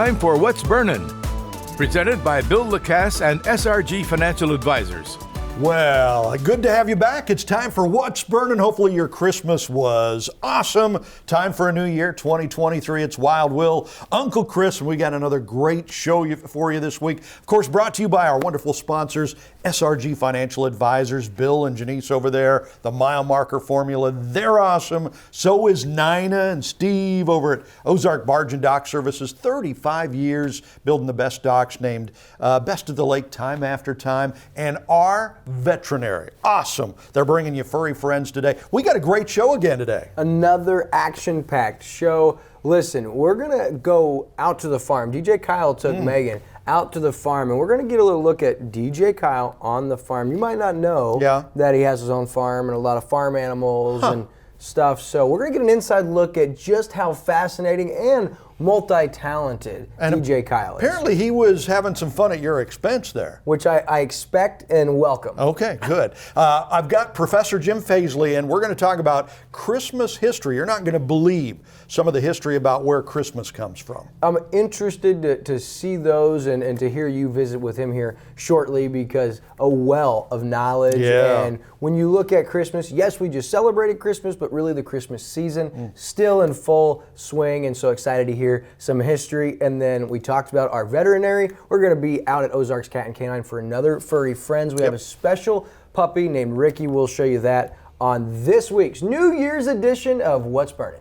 time for What's Burnin', presented by Bill Lacasse and SRG Financial Advisors. Well, good to have you back. It's time for What's Burnin'. Hopefully your Christmas was awesome. Time for a new year, 2023. It's Wild Will, Uncle Chris, and we got another great show for you this week. Of course, brought to you by our wonderful sponsors, SRG Financial Advisors, Bill and Janice over there, the Mile Marker Formula. They're awesome. So is Nina and Steve over at Ozarks Barge and Dock Services. 35 years building the best docks, named Best of the Lake time after time. And our veterinary. Awesome. They're bringing you Furry Friends today. We got a great show again today. Another action-packed show. Listen, we're going to go out to the farm. DJ Kyle took Megan out to the farm, and we're going to get a little look at DJ Kyle on the farm. You might not know that he has his own farm and a lot of farm animals and stuff. So we're going to get an inside look at just how fascinating and multi-talented DJ Kyle is. Apparently he was having some fun at your expense there. Which I expect and welcome. Okay, good. I've got Professor Jim Pasley, and we're going to talk about Christmas history. You're not going to believe some of the history about where Christmas comes from. I'm interested to see those and to hear you visit with him here shortly, because a well of knowledge. And when you look at Christmas, yes, we just celebrated Christmas, but really the Christmas season still in full swing, and so excited to hear some history. And then we talked about our veterinary. We're going to be out at Ozarks Cat and Canine for another Furry Friends. We have a special puppy named Ricky. We'll show you that on this week's New Year's edition of What's Burnin'.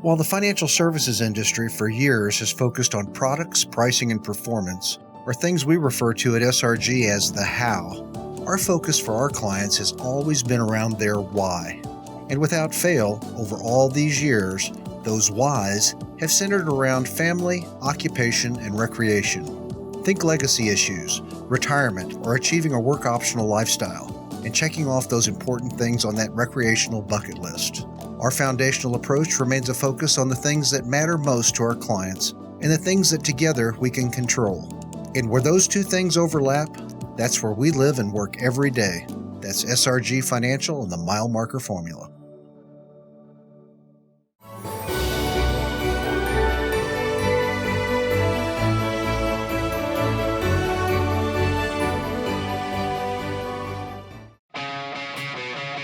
While the financial services industry for years has focused on products, pricing, and performance, or things we refer to at SRG as the how, our focus for our clients has always been around their why. And without fail, over all these years, those whys have centered around family, occupation, and recreation. Think legacy issues, retirement, or achieving a work-optional lifestyle, and checking off those important things on that recreational bucket list. Our foundational approach remains a focus on the things that matter most to our clients and the things that together we can control. And where those two things overlap, that's where we live and work every day. That's SRG Financial and the Mile Marker Formula.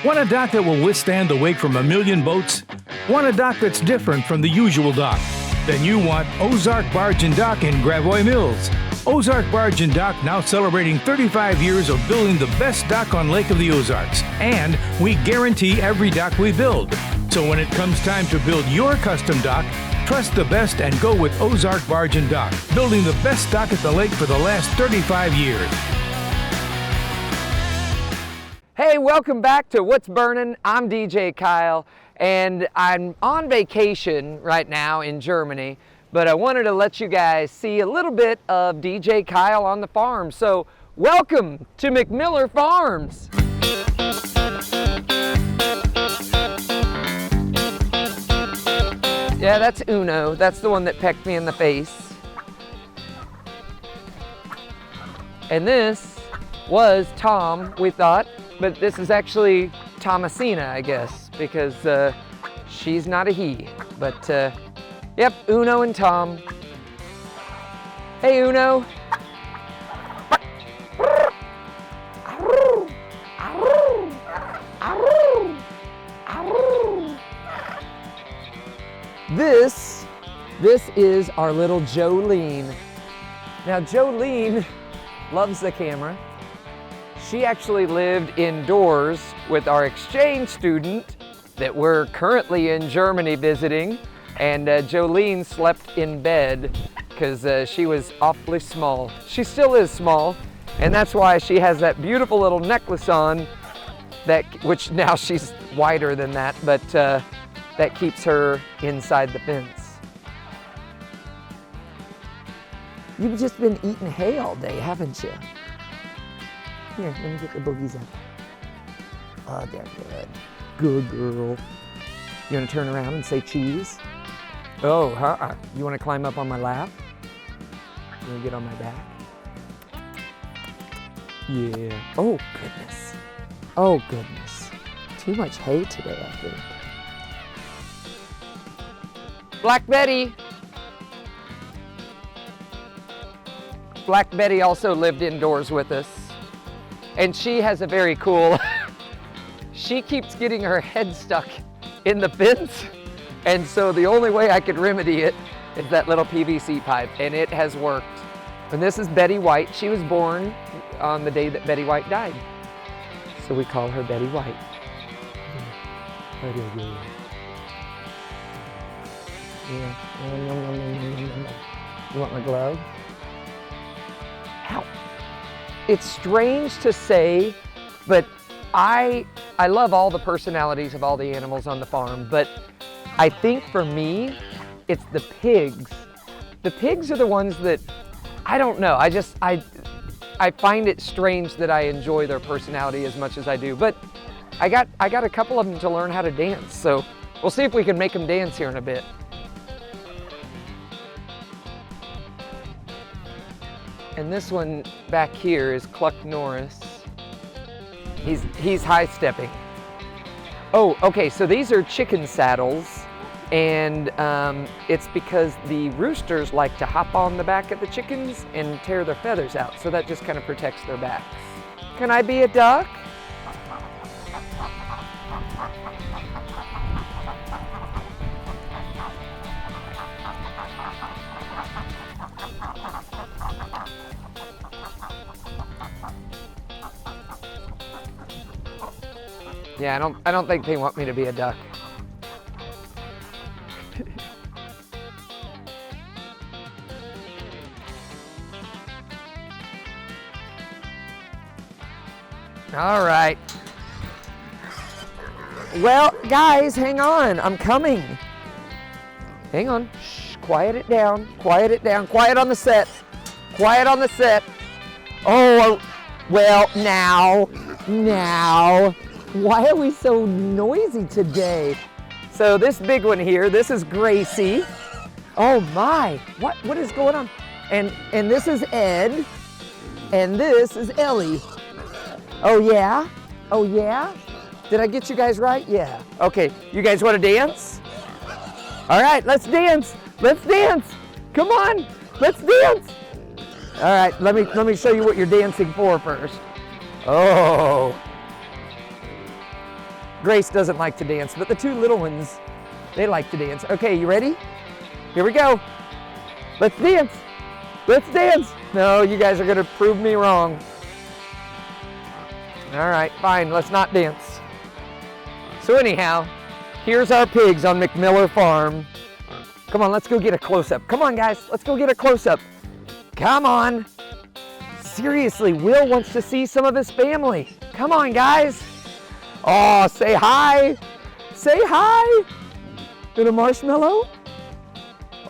Want a dock that will withstand the wake from a million boats? Want a dock that's different from the usual dock? Then you want Ozarks Barge and Dock in Gravois Mills. Ozarks Barge and Dock now celebrating 35 years of building the best dock on Lake of the Ozarks. And we guarantee every dock we build. So when it comes time to build your custom dock, trust the best and go with Ozarks Barge and Dock, building the best dock at the lake for the last 35 years. Hey, welcome back to What's Burnin'. I'm DJ Kyle, and I'm on vacation right now in Germany, but I wanted to let you guys see a little bit of DJ Kyle on the farm. So welcome to McMiller Farms. Yeah, that's Uno. That's the one that pecked me in the face. And this was Tom, we thought. But this is actually Thomasina, I guess, because she's not a he. But, yep, Uno and Tom. Hey, Uno. This is our little Jolene. Now, Jolene loves the camera. She actually lived indoors with our exchange student that we're currently in Germany visiting, and Jolene slept in bed because she was awfully small. She still is small, and that's why she has that beautiful little necklace on, which now she's wider than that, but that keeps her inside the fence. You've just been eating hay all day, haven't you? Here, let me get the boogies out. Oh, they're good. Good girl. You want to turn around and say cheese? Oh, you want to climb up on my lap? You want to get on my back? Yeah. Oh, goodness. Oh, goodness. Too much hay today, I think. Black Betty. Black Betty also lived indoors with us. And she has a very cool, she keeps getting her head stuck in the fence. And so the only way I could remedy it is that little PVC pipe, and it has worked. And this is Betty White. She was born on the day that Betty White died. So we call her Betty White. Yeah. You want my glove? Ow. It's strange to say, but I love all the personalities of all the animals on the farm, but I think for me, it's the pigs. The pigs are the ones that, I don't know, I find it strange that I enjoy their personality as much as I do, but I got a couple of them to learn how to dance, so we'll see if we can make them dance here in a bit. And this one back here is Cluck Norris. He's high stepping. Oh, okay, so these are chicken saddles, and it's because the roosters like to hop on the back of the chickens and tear their feathers out, so that just kind of protects their backs. Can I be a duck? Yeah, I don't think they want me to be a duck. All right. Well, guys, hang on. I'm coming. Hang on. Shh, quiet it down. Quiet it down. Quiet on the set. Quiet on the set. Oh, well, now. Why are we so noisy today? So this big one here, this is Gracie. Oh my, what is going on? And this is Ed, and this is Ellie. Oh yeah? Oh yeah? Did I get you guys right? Yeah. Okay, you guys want to dance? All right, let's dance. Let's dance. Come on, let's dance. All right, let me show you what you're dancing for first. Oh. Grace doesn't like to dance, but the two little ones, they like to dance. Okay, you ready? Here we go. Let's dance. Let's dance. No, you guys are gonna prove me wrong. All right, fine, let's not dance. So anyhow, here's our pigs on McMiller Farm. Come on, let's go get a close-up. Come on, guys, let's go get a close-up. Come on. Seriously, Will wants to see some of his family. Come on, guys. Oh, say hi. Say hi. And a marshmallow?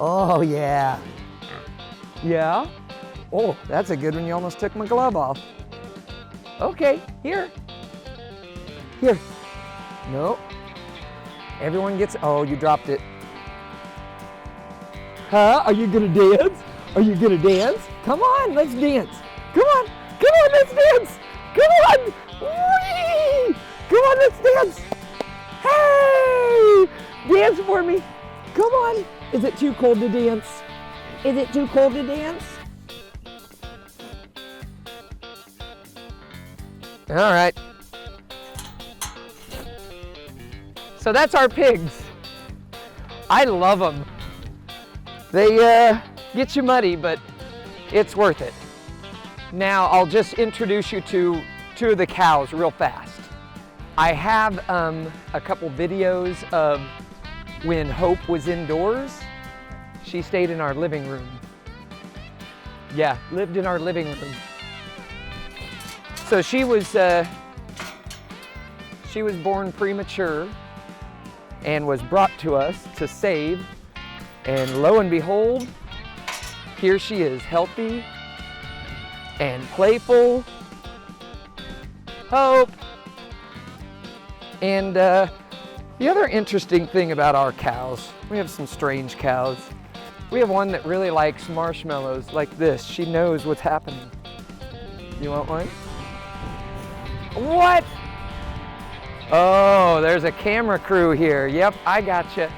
Oh, yeah. Yeah? Oh, that's a good one. You almost took my glove off. Okay, here. Here. No. Everyone gets, oh, you dropped it. Huh? Are you gonna dance? Are you gonna dance? Come on, let's dance. Come on, let's dance. Come on. Whee! Come on, let's dance. Hey! Dance for me. Come on. Is it too cold to dance? Is it too cold to dance? All right. So that's our pigs. I love them. They get you muddy, but it's worth it. Now I'll just introduce you to two of the cows real fast. I have a couple videos of when Hope was indoors. She stayed in our living room. Yeah, lived in our living room. So she was born premature and was brought to us to save. And lo and behold, here she is, healthy and playful. Hope. And the other interesting thing about our cows, we have some strange cows. We have one that really likes marshmallows like this. She knows what's happening. You want one? What? Oh, there's a camera crew here. Yep, I gotcha.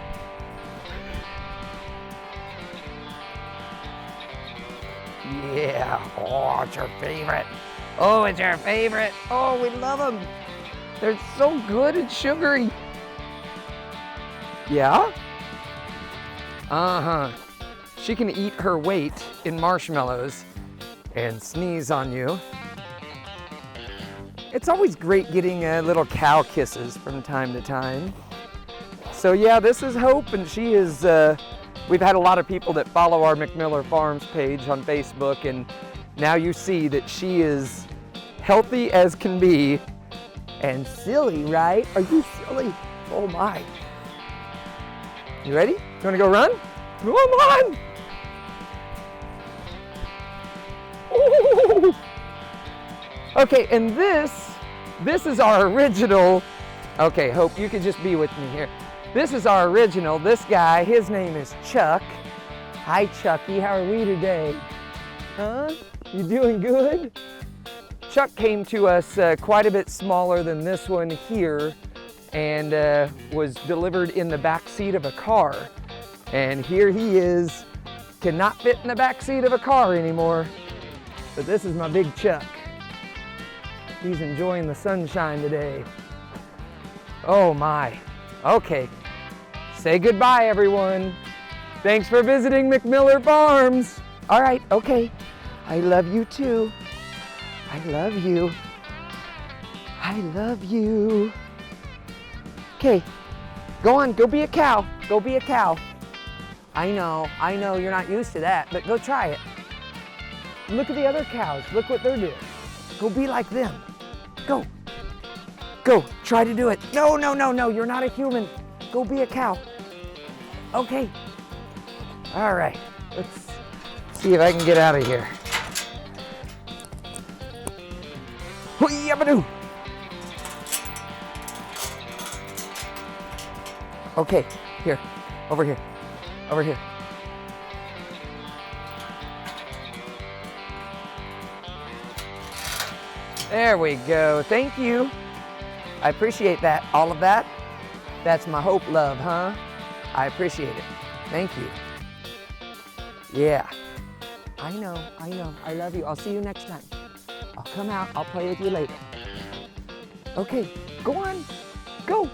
Yeah. Oh, it's your favorite. Oh, it's your favorite. Oh, we love them. They're so good and sugary. Yeah? Uh-huh. She can eat her weight in marshmallows and sneeze on you. It's always great getting little cow kisses from time to time. So yeah, this is Hope, and she is, we've had a lot of people that follow our McMiller Farms page on Facebook, and now you see that she is healthy as can be and silly, right? Are you silly? Oh my. You ready? You wanna go run? Come on! Ooh. Okay, and this is our original. Okay, Hope, you could just be with me here. This is our original. This guy, his name is Chuck. Hi, Chucky, how are we today? Huh? You doing good? Chuck came to us quite a bit smaller than this one here, and was delivered in the back seat of a car. And here he is, cannot fit in the back seat of a car anymore. But this is my big Chuck. He's enjoying the sunshine today. Oh my. Okay. Say goodbye, everyone. Thanks for visiting McMiller Farms. All right, okay. I love you too. I love you. I love you. Okay, go on, go be a cow. Go be a cow. I know, you're not used to that, but go try it. Look at the other cows, look what they're doing. Go be like them. Go. Go, try to do it. No, you're not a human. Go be a cow. Okay. All right, let's see if I can get out of here. Hoo-yabba-doo. Okay, here, over here. There we go, thank you. I appreciate that, all of that. That's my Hope love, huh? I appreciate it, thank you. Yeah, I know, I love you. I'll see you next time. I'll come out, I'll play with you later. Okay, go on, go,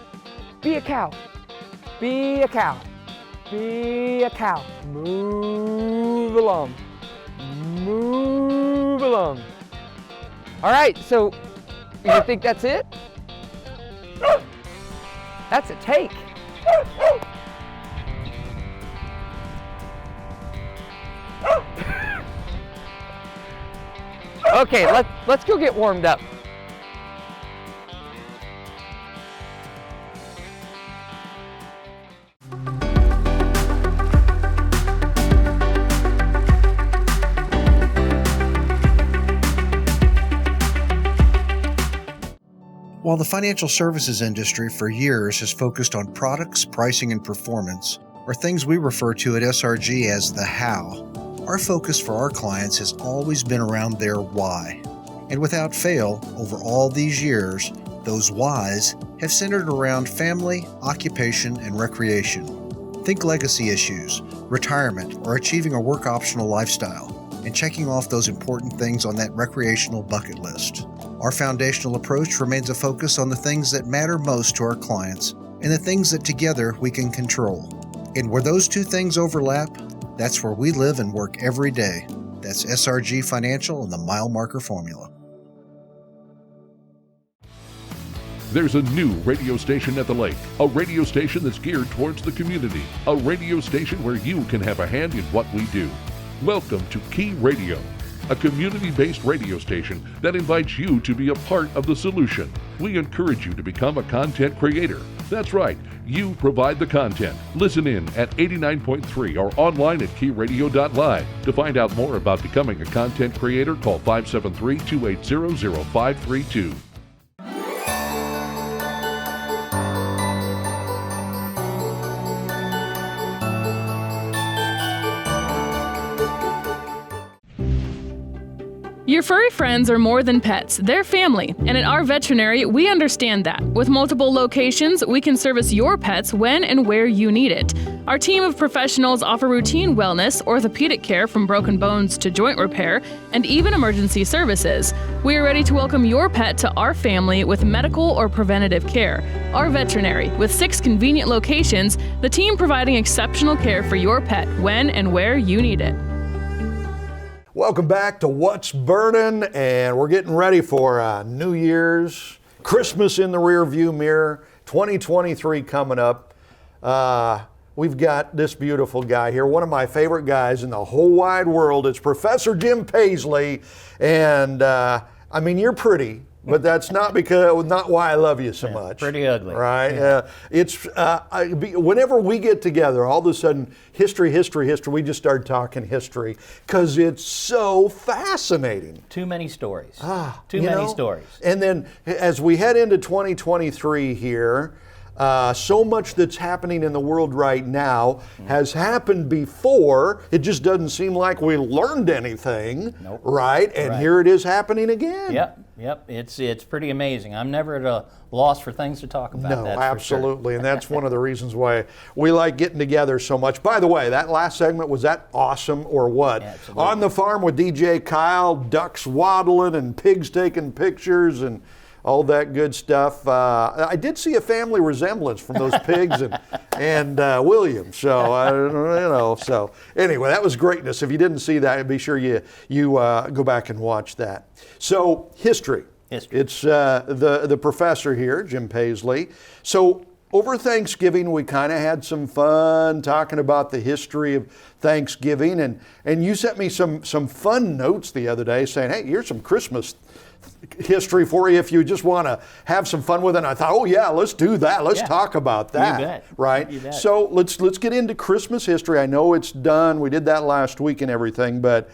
be a cow. Be a cow. Be a cow. Move along. Move along. All right, so you think that's it? That's a take. Okay, let's go get warmed up. While the financial services industry for years has focused on products, pricing, and performance, or things we refer to at SRG as the how, our focus for our clients has always been around their why. And without fail, over all these years, those whys have centered around family, occupation, and recreation. Think legacy issues, retirement, or achieving a work optional lifestyle, and checking off those important things on that recreational bucket list. Our foundational approach remains a focus on the things that matter most to our clients and the things that together we can control. And where those two things overlap, that's where we live and work every day. That's SRG Financial and the mile marker formula. There's a new radio station at the lake, a radio station that's geared towards the community, a radio station where you can have a hand in what we do. Welcome to Key Radio, a community-based radio station that invites you to be a part of the solution. We encourage you to become a content creator. That's right, you provide the content. Listen in at 89.3 or online at keyradio.live. To find out more about becoming a content creator, call 573-280-0532. Your furry friends are more than pets, they're family, and at our veterinary, we understand that. With multiple locations, we can service your pets when and where you need it. Our team of professionals offer routine wellness, orthopedic care from broken bones to joint repair, and even emergency services. We are ready to welcome your pet to our family with medical or preventative care. Our veterinary, with 6 convenient locations, the team providing exceptional care for your pet when and where you need it. Welcome back to What's Burnin', and we're getting ready for New Year's, Christmas in the rear view mirror, 2023 coming up. We've got this beautiful guy here, one of my favorite guys in the whole wide world. It's Professor Jim Pasley, and I mean, you're pretty, but that's not why I love you so much. Pretty ugly. Right? Whenever we get together, all of a sudden, history, we just start talking history because it's so fascinating. Too many stories. Too many stories. And then as we head into 2023 here, so much that's happening in the world right now has happened before. It just doesn't seem like we learned anything, right? And here it is happening again. Yep. It's pretty amazing. I'm never at a loss for things to talk about. No, that's absolutely. For sure. And that's one of the reasons why we like getting together so much. By the way, that last segment, was that awesome or what? Absolutely. On the farm with DJ Kyle, ducks waddling and pigs taking pictures and all that good stuff. I did see a family resemblance from those pigs and William. So So anyway, that was greatness. If you didn't see that, be sure you go back and watch that. So history. It's the professor here, Jim Pasley. So over Thanksgiving, we kind of had some fun talking about the history of Thanksgiving, and you sent me some fun notes the other day saying, hey, here's some Christmas history for you if you just want to have some fun with it. And I thought, oh yeah, let's do that. Let's talk about that. You bet. Right? You bet. So let's get into Christmas history. I know it's done. We did that last week and everything, but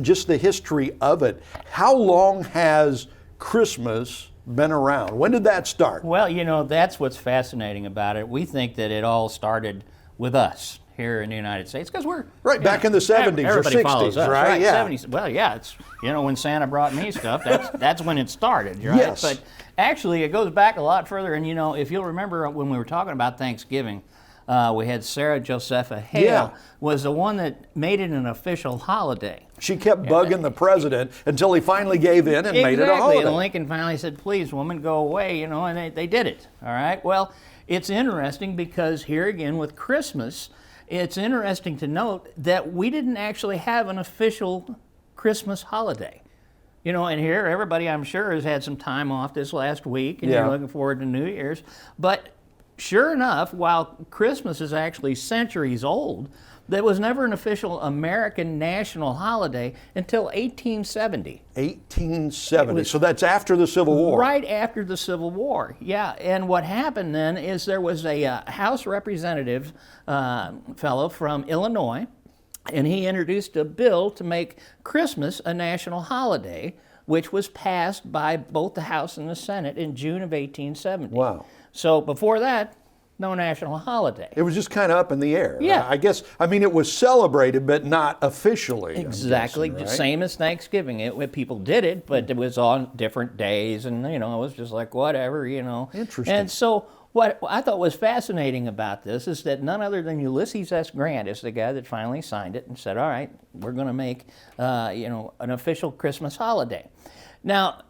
just the history of it. How long has Christmas been around? When did that start? Well, that's what's fascinating about it. We think that it all started with us here in the United States because we're back in the 70s or 60s, right? Yeah. 70s. Well, yeah, it's when Santa brought me stuff, that's when it started, right? Yes. But actually, it goes back a lot further. And if you'll remember when we were talking about Thanksgiving, we had Sarah Josepha Hale was the one that made it an official holiday. She kept bugging the president until he finally gave in and made it a holiday. And Lincoln finally said, "Please, woman, go away," and they did it. All right. Well, it's interesting because here again with Christmas. It's interesting to note that we didn't actually have an official Christmas holiday. And here everybody I'm sure has had some time off this last week and you're looking forward to New Year's. But sure enough, while Christmas is actually centuries old, there was never an official American national holiday until 1870. 1870. So that's after the Civil War. Right after the Civil War, yeah. And what happened then is there was a House representative fellow from Illinois, and he introduced a bill to make Christmas a national holiday, which was passed by both the House and the Senate in June of 1870. Wow. So before that, no national holiday. It was just kind of up in the air. Yeah. It was celebrated, but not officially. Exactly. Guessing, right? Same as Thanksgiving. People did it, but it was on different days, and, it was just like whatever, Interesting. And so what I thought was fascinating about this is that none other than Ulysses S. Grant is the guy that finally signed it and said, all right, we're going to make, an official Christmas holiday. Now,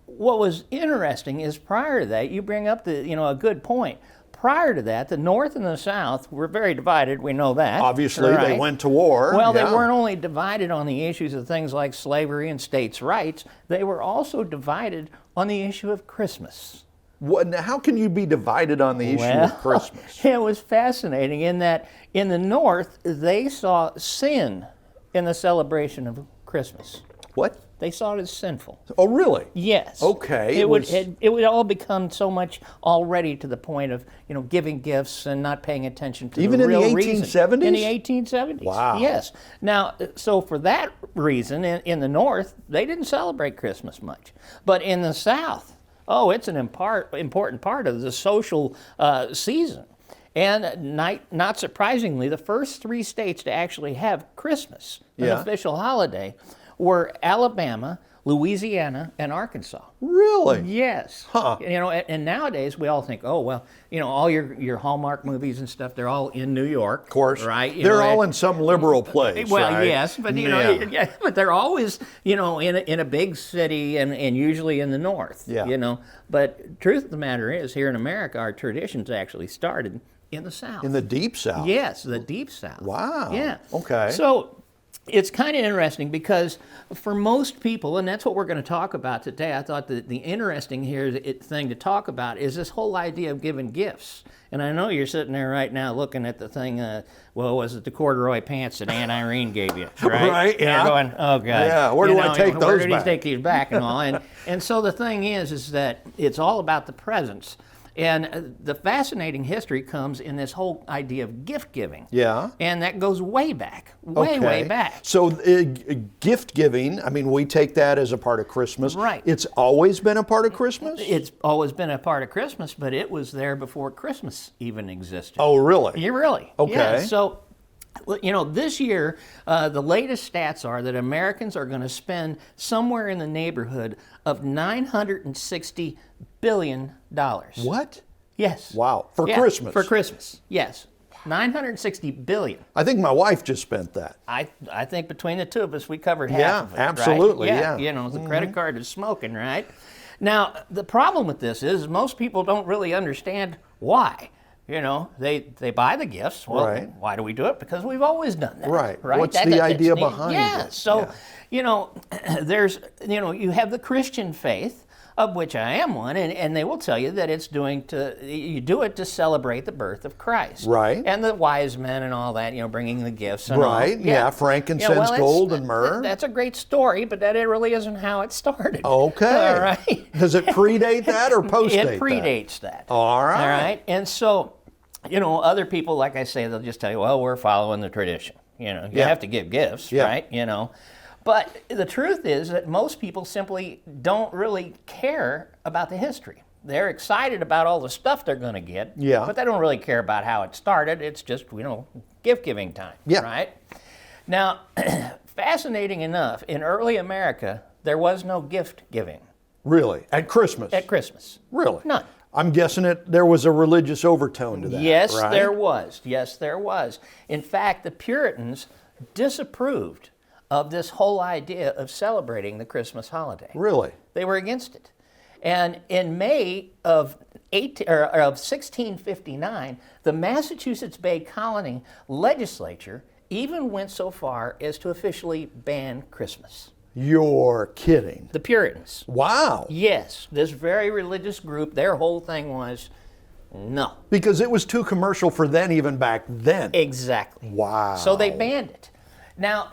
what was interesting is prior to that, you bring up a good point. Prior to that, the North and the South were very divided. We know that. Obviously, right? They went to war. Well, they weren't only divided on the issues of things like slavery and states' rights, they were also divided on the issue of Christmas. How can you be divided on the issue of Christmas? It was fascinating in that in the North, they saw sin in the celebration of Christmas. What? They saw it as sinful. Oh, really? Yes. Okay. It would all become so much already to the point of giving gifts and not paying attention to even the real reason. Even in the 1870s? In the 1870s. Wow. Yes. Now, so for that reason, in the North, they didn't celebrate Christmas much. But in the South, it's an important part of the social season. And not surprisingly, the first 3 states to actually have Christmas, an official holiday, were Alabama, Louisiana, and Arkansas. Really? Yes. Huh. You know, and nowadays we all think, oh well, you know, all your Hallmark movies and stuff, they're all in New York. Of course. Right? You They're know, all in some liberal place. Well, right? yes, but you know, yeah, but they're always, you know, in a big city and usually in the north. Yeah. You know, but truth of the matter is, here in America, our traditions actually started in the South. In the Deep South. Yes, the Deep South. Wow. Yeah. Okay. So it's kind of interesting because for most people, and that's what we're going to talk about today, I thought that the interesting thing to talk about is this whole idea of giving gifts. And I know you're sitting there right now looking at the thing, was it the corduroy pants that Aunt Irene gave you, right? Right, yeah. And you're going, oh, God. Yeah, where do I take those Where do you back? take these back and all? And so the thing is that it's all about the presents. And the fascinating history comes in this whole idea of gift giving. Yeah. And that goes way back, way back. So gift giving, I mean, we take that as a part of Christmas. Right. It's always been a part of Christmas? It's always been a part of Christmas, but it was there before Christmas even existed. Oh, really? Yeah, really. Okay. Yeah. So, you know, this year, the latest stats are that Americans are going to spend somewhere in the neighborhood of $960 billion. What? Yes. Wow. For Yeah, Christmas? For Christmas, yes. $960 billion. I think my wife just spent that. I think between the two of us, we covered half Yeah, of it. absolutely, Right? yeah. You know, the credit card is smoking, right? Now, the problem with this is most people don't really understand why. You know, they buy the gifts. Well, Right. why do we do it? Because we've always done that. Right. Right. What's the idea neat. behind yeah. it? So, Yeah. you know, you have the Christian faith, of which I am one, and they will tell you that you do it to celebrate the birth of Christ. Right. And the wise men and all that, you know, bringing the gifts and all. Right. Yeah, frankincense, well, gold, and myrrh. That's a great story, but that it really isn't how it started. Okay. All right. Does it predate that or postdate that? It predates that. All right. All right. And so, you know, other people, like I say, they'll just tell you, well, we're following the tradition. You know, you Yeah. have to give gifts, Yeah. right? You know. But the truth is that most people simply don't really care about the history. They're excited about all the stuff they're going to get, Yeah. but they don't really care about how it started. It's just, you know, gift-giving time, Yeah. right? Now, fascinating enough, in early America, there was no gift-giving Really? At Christmas? at Christmas. Really? None. I'm guessing there was a religious overtone to that. Yes, right? there was. Yes, there was. In fact, the Puritans disapproved of this whole idea of celebrating the Christmas holiday. Really? They were against it. And in May of 1659, the Massachusetts Bay Colony legislature even went so far as to officially ban Christmas. You're kidding. The Puritans. Wow. Yes, this very religious group, their whole thing was no. Because it was too commercial for then, even back then. Exactly. Wow. So they banned it. Now,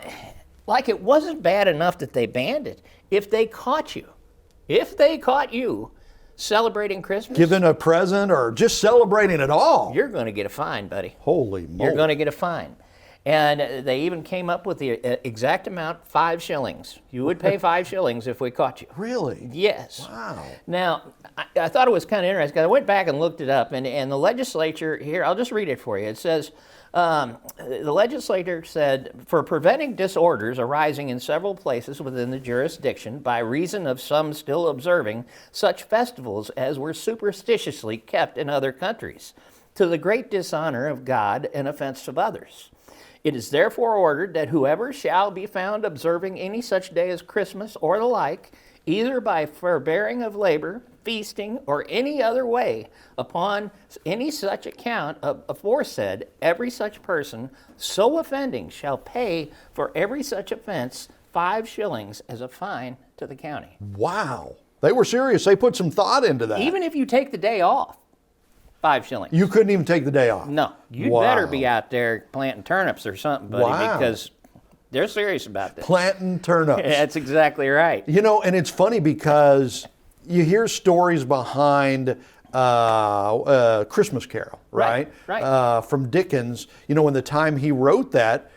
like it wasn't bad enough that they banned it. If they caught you celebrating Christmas, Giving a present or just celebrating at all. you're going to get a fine, buddy. Holy moly. You're going to get a fine. And they even came up with the exact amount, 5 shillings. You would pay 5 shillings if we caught you. Really? Yes. Wow. Now, I thought it was kind of interesting because I went back and looked it up, and the legislature here, I'll just read it for you. It says, the legislature said, for preventing disorders arising in several places within the jurisdiction by reason of some still observing such festivals as were superstitiously kept in other countries, to the great dishonor of God and offense of others. It is therefore ordered that whoever shall be found observing any such day as Christmas or the like, either by forbearing of labor, feasting, or any other way, upon any such account of aforesaid, every such person so offending shall pay for every such offense 5 shillings as a fine to the county. Wow. They were serious. They put some thought into that. Even if you take the day off, 5 shillings. You couldn't even take the day off. No, you'd Wow. better be out there planting turnips or something, buddy, Wow. because they're serious about this. Planting turnips. That's exactly right. You know, and it's funny because you hear stories behind Christmas Carol, right? Right. From Dickens. You know, in the time he wrote that,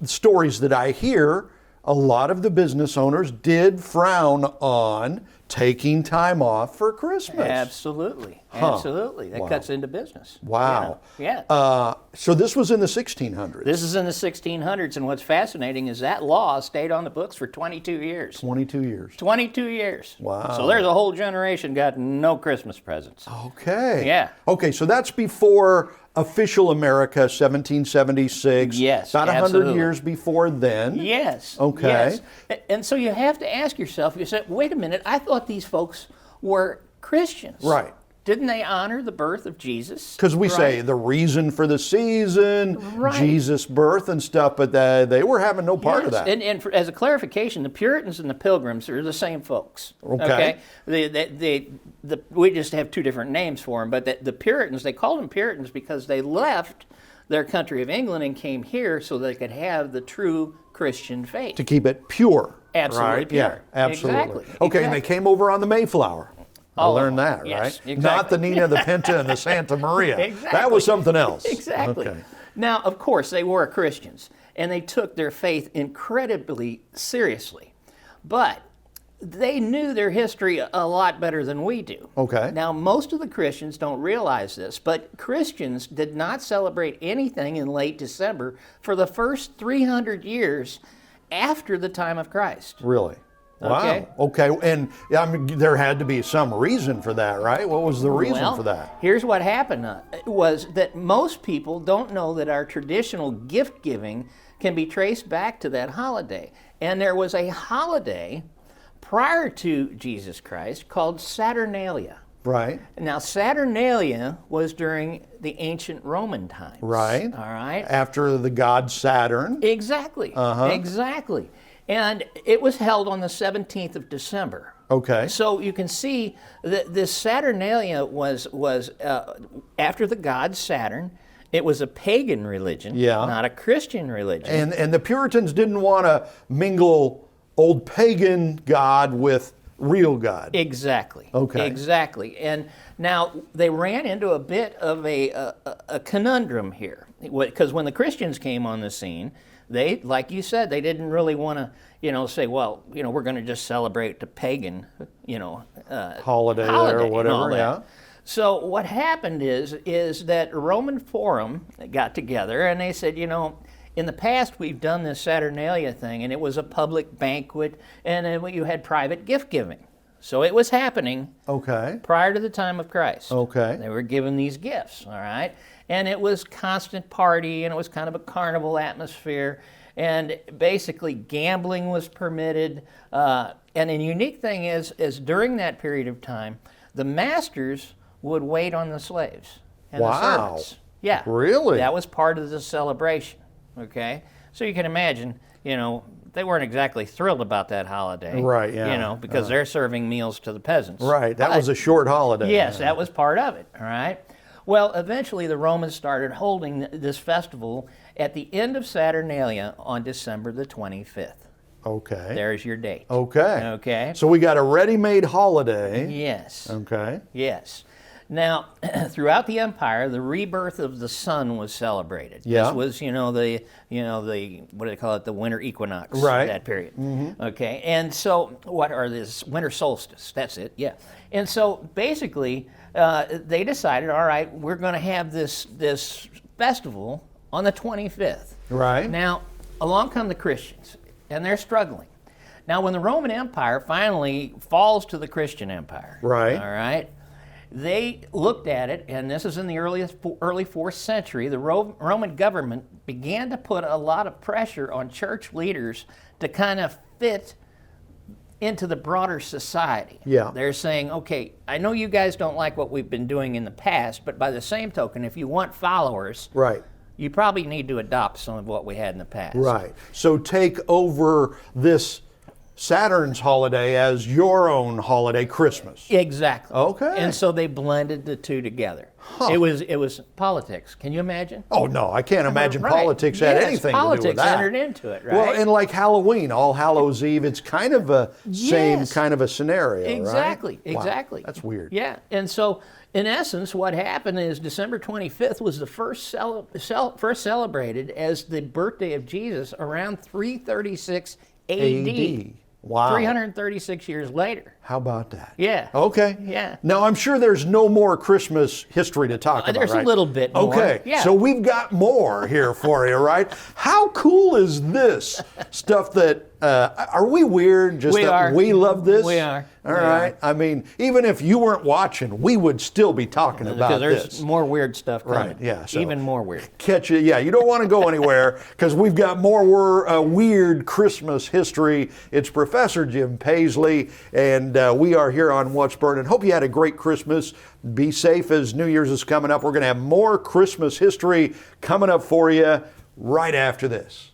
stories that I hear a lot of the business owners did frown on taking time off for Christmas. Absolutely. Absolutely. That cuts into business. Wow. Yeah. So this was in the 1600s. This is in the 1600s, and what's fascinating is that law stayed on the books for 22 years. 22 years. 22 years. Wow. So there's a whole generation got no Christmas presents. Okay. Yeah. Okay, so that's before official America, 1776. Yes, About 100 absolutely. years before then. Yes. Okay. Yes. And so you have to ask yourself, you say, wait a minute, I thought these folks were Christians. Right. Didn't they honor the birth of Jesus? Because we Right. say the reason for the season, Right. Jesus' birth and stuff, but they were having no part of Yes. that. And as a clarification, the Puritans and the Pilgrims are the same folks. Okay. We just have two different names for them, but the Puritans, they called them Puritans because they left their country of England and came here so they could have the true Christian faith. To keep it pure. Absolutely right? pure. Yeah, absolutely. Exactly. Okay, and they came over on the Mayflower. I All of learned them. that, Yes, right? exactly. Not the Nina, the Pinta, and the Santa Maria. Exactly. That was something else. Exactly. Okay. Now, of course, they were Christians, and they took their faith incredibly seriously. But they knew their history a lot better than we do. Okay. Now, most of the Christians don't realize this, but Christians did not celebrate anything in late December for the first 300 years after the time of Christ. Really? Okay. Wow. Okay. And I mean, there had to be some reason for that, right? What was the reason for that? Here's what happened was that most people don't know that our traditional gift giving can be traced back to that holiday. And there was a holiday prior to Jesus Christ called Saturnalia. Right. Now, Saturnalia was during the ancient Roman times. Right. All right. After the god Saturn. Exactly. Exactly. And it was held on the 17th of December. Okay. So you can see that this Saturnalia was after the god Saturn. It was a pagan religion, not a Christian religion. And the Puritans didn't want to mingle old pagan God with real God. Exactly. Okay. Exactly. And now they ran into a bit of a conundrum here, because when the Christians came on the scene, they, like you said, they didn't really want to, say, well, we're going to just celebrate the pagan, Holiday or and all whatever. that. Yeah. So what happened is that Roman Forum got together and they said, in the past we've done this Saturnalia thing and it was a public banquet and then you had private gift giving. So it was happening prior to the time of Christ. Okay. They were given these gifts, all right? And it was constant party and it was kind of a carnival atmosphere. And basically gambling was permitted. And the unique thing is during that period of time, the masters would wait on the slaves and the servants. Yeah. Really? That was part of the celebration, okay? So you can imagine, they weren't exactly thrilled about that holiday. Right, yeah. Because they're serving meals to the peasants. Right, that was a short holiday. Yes, that was part of it, all right? Well, eventually the Romans started holding this festival at the end of Saturnalia on December the 25th. Okay. There's your date. Okay. Okay. So we got a ready-made holiday. Yes. Okay. Yes. Now, throughout the empire, the rebirth of the sun was celebrated. Yeah. This was, the what do they call it, the winter equinox. Right. That period. Mm-hmm. Okay. And so, this winter solstice? That's it. Yeah. And so, basically, they decided, all right, we're going to have this festival on the 25th. Right. Now, along come the Christians, and they're struggling. Now, when the Roman Empire finally falls to the Christian Empire, right. All right. They looked at it, and this is in the early 4th century, the Roman government began to put a lot of pressure on church leaders to kind of fit into the broader society. Yeah. They're saying, okay, I know you guys don't like what we've been doing in the past, but by the same token, if you want followers, right, you probably need to adopt some of what we had in the past. Right. So take over this Saturn's holiday as your own holiday, Christmas. Exactly. Okay. And so they blended the two together. Huh. It was politics. Can you imagine? Oh no, I can't imagine Right. politics had Yes, anything politics to do with that. entered into it, right? Well, and like Halloween, All Hallows Eve, it's kind of a same Yes. kind of a scenario, Exactly. right? Exactly. Wow, that's weird. Yeah. And so, in essence, what happened is December 25th was the first celebrated as the birthday of Jesus around 336 AD. Wow. 336 years later. How about that? Yeah. Okay. Yeah. Now, I'm sure there's no more Christmas history to talk about, There's right? a little bit more. Okay. Yeah. So we've got more here for you, right? How cool is this stuff that, are we weird just We that are. we love this? We are. All We right. are. I mean, even if you weren't watching, we would still be talking about Because there's this. more weird stuff coming. Right, yeah, so- Even more weird. Catch it. Yeah, you don't want to go anywhere because we've got more weird Christmas history. It's Professor Jim Pasley, and we are here on What's Burnin'. Hope you had a great Christmas. Be safe as New Year's is coming up. We're going to have more Christmas history coming up for you right after this.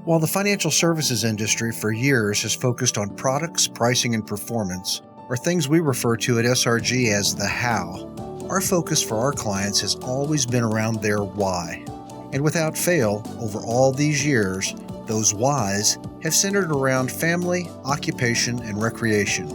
While the financial services industry for years has focused on products, pricing, and performance, or things we refer to at SRG as the how, our focus for our clients has always been around their why. And without fail, over all these years, those whys have centered around family, occupation, and recreation.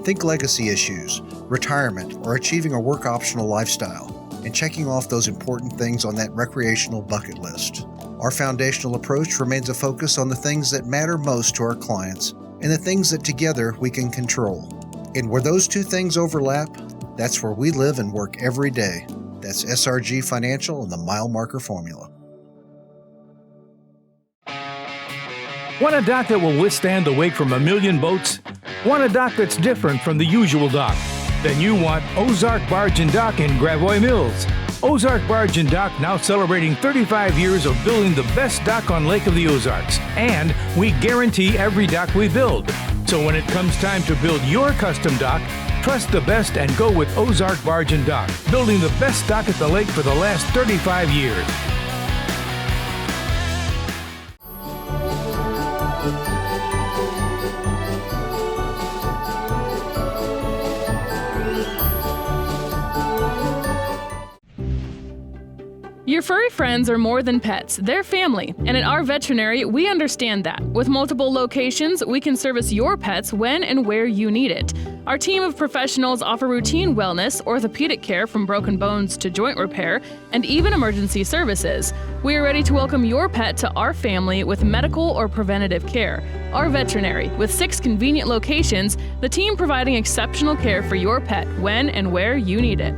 Think legacy issues, retirement, or achieving a work optional lifestyle, and checking off those important things on that recreational bucket list. Our foundational approach remains a focus on the things that matter most to our clients and the things that together we can control. And where those two things overlap, that's where we live and work every day. That's SRG Financial and the Mile Marker Formula. Want a dock that will withstand the wake from a million boats? Want a dock that's different from the usual dock? Then you want Ozark Barge and Dock in Gravois Mills. Ozark Barge and Dock now celebrating 35 years of building the best dock on Lake of the Ozarks. And we guarantee every dock we build. So when it comes time to build your custom dock, trust the best and go with Ozark Barge and Dock, building the best dock at the lake for the last 35 years. Your furry friends are more than pets, they're family. And at our veterinary, we understand that. With multiple locations, we can service your pets when and where you need it. Our team of professionals offer routine wellness, orthopedic care from broken bones to joint repair, and even emergency services. We are ready to welcome your pet to our family with medical or preventative care. Our veterinary, with 6 convenient locations, the team providing exceptional care for your pet when and where you need it.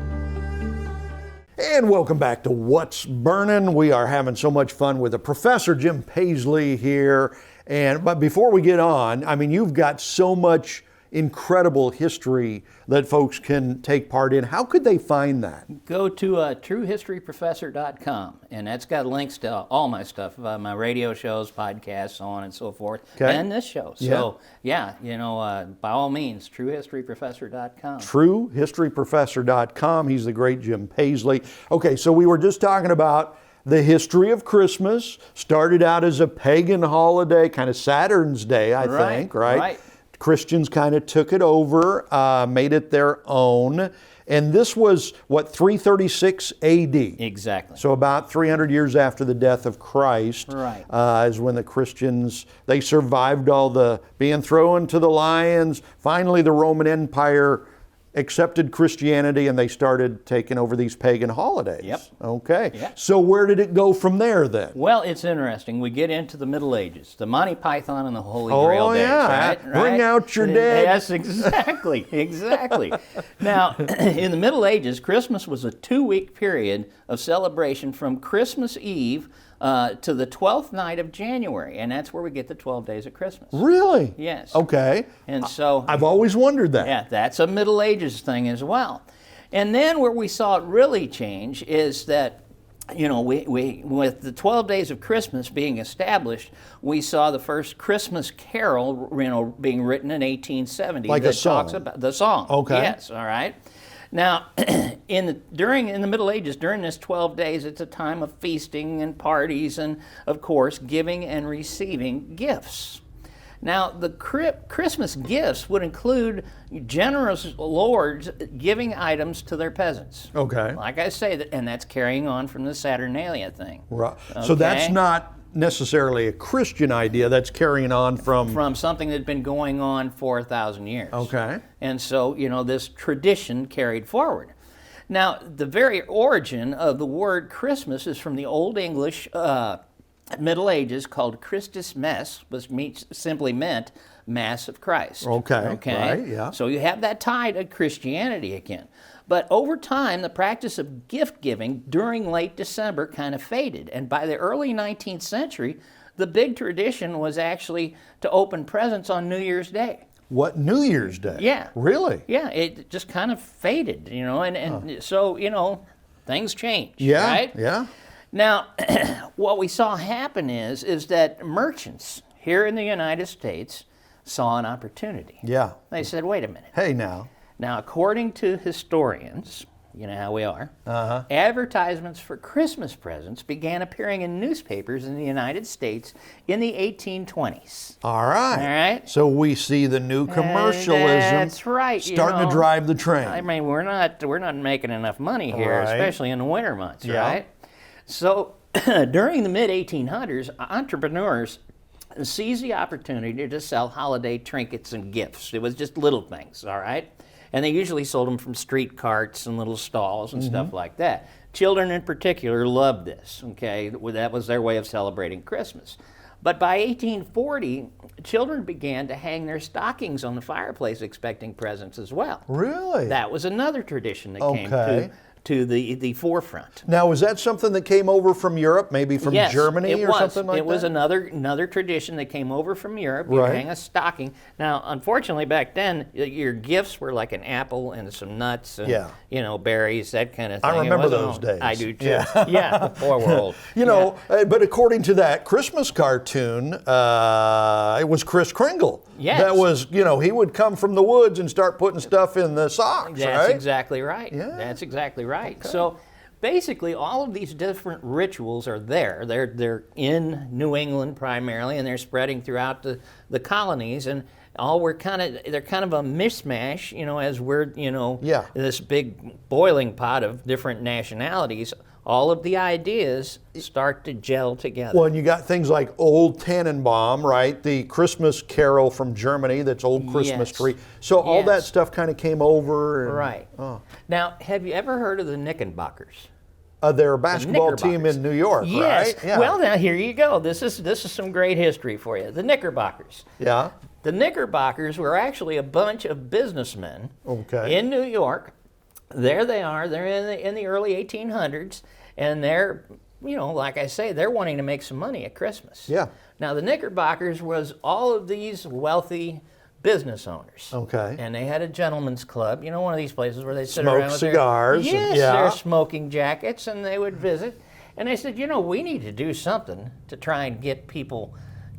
And welcome back to What's Burnin'. We are having so much fun with Professor Jim Pasley here. But before we get on, I mean, you've got so much incredible history that folks can take part in. How could they find that? Go to truehistoryprofessor.com, and that's got links to all my stuff, my radio shows, podcasts, so on and so forth, and this show. So, by all means, truehistoryprofessor.com. Truehistoryprofessor.com. He's the great Jim Pasley. Okay, so we were just talking about the history of Christmas. Started out as a pagan holiday, kind of Saturn's Day, I think, right? Right. Christians kind of took it over, made it their own. And this was, 336 AD? Exactly. So about 300 years after the death of Christ, right, is when the Christians, they survived all the being thrown to the lions. Finally, the Roman Empire accepted Christianity and they started taking over these pagan holidays. Yep. Okay. Yep. So where did it go from there then? Well, it's interesting. We get into the Middle Ages, the Monty Python and the Holy Grail days. Yeah. Right? Bring out your dead. Yes, exactly. Exactly. Now, in the Middle Ages, Christmas was a 2-week period of celebration from Christmas Eve to the 12th night of January, and that's where we get the 12 days of Christmas. Really? Yes. Okay. And so I've always wondered that. Yeah, that's a Middle Ages thing as well. And then where we saw it really change is that, we with the 12 days of Christmas being established, we saw the first Christmas carol, being written in 1870. Like that a song. talks about the song. Okay. Yes. All right. Now, in the Middle Ages, during this 12 days, it's a time of feasting and parties and, of course, giving and receiving gifts. Now, the Christmas gifts would include generous lords giving items to their peasants. Okay. Like I say, and that's carrying on from the Saturnalia thing. Right. Okay? So that's not necessarily a Christian idea. That's carrying on from something that had been going on for 1,000 years. Okay. And so, this tradition carried forward. Now, the very origin of the word Christmas is from the Old English Middle Ages, called Christus Mess, which simply meant Mass of Christ. Okay, right, yeah. So you have that tie to Christianity again. But over time, the practice of gift giving during late December kind of faded. And by the early 19th century, the big tradition was actually to open presents on New Year's Day. What, New Year's Day? Yeah. Really? Yeah, it just kind of faded, so, things changed, Yeah, right? yeah. Now, what we saw happen is that merchants here in the United States saw an opportunity. Yeah. They said, wait a minute. Hey, now. Now, according to historians, you know how we are, advertisements for Christmas presents began appearing in newspapers in the United States in the 1820s. All right. All right. So we see the new commercialism That's right, starting to drive the train. I mean, we're not making enough money here, Right. especially in the winter months, Yeah. right? So during the mid-1800s, entrepreneurs seized the opportunity to sell holiday trinkets and gifts. It was just little things, all right? And they usually sold them from street carts and little stalls and stuff like that. Children in particular loved this, okay? That was their way of celebrating Christmas. But by 1840, children began to hang their stockings on the fireplace expecting presents as well. Really? That was another tradition that came Okay. to the forefront. Now, was that something that came over from Europe, maybe from Yes, Germany it or was. something like that? It was another tradition that came over from Europe. You Right. hang a stocking. Now, unfortunately, back then, your gifts were like an apple and some nuts and Yeah. berries, that kind of thing. I It remember wasn't those all- days. I do too. Yeah. Yeah, before we're old. But according to that Christmas cartoon, it was Kris Kringle. Yes. That was, he would come from the woods and start putting stuff in the socks, That's right? exactly right. Yeah. That's exactly right. So basically, all of these different rituals are there. They're in New England primarily, and they're spreading throughout the colonies, and they're kind of a mishmash, as we're this big boiling pot of different nationalities. All of the ideas start to gel together. Well, and you got things like Old Tannenbaum, right? The Christmas carol from Germany, that's Old Christmas Yes. Tree. So all that Yes. stuff kind of came over. And, Right. Now, have you ever heard of the Knickerbockers? They're a basketball team Knickerbockers. in New York, Yes. right? Yeah. Well, now here you go. This is some great history for you. The Knickerbockers. Yeah. The Knickerbockers were actually a bunch of businessmen in New York. There they are. They're in the early 1800s, and they're, like I say, they're wanting to make some money at Christmas. Yeah. Now, the Knickerbockers was all of these wealthy business owners. Okay. And they had a gentleman's club, one of these places where they sit Smoke around with cigars and- Yes, yeah. their smoking jackets, and they would visit. And they said, we need to do something to try and get people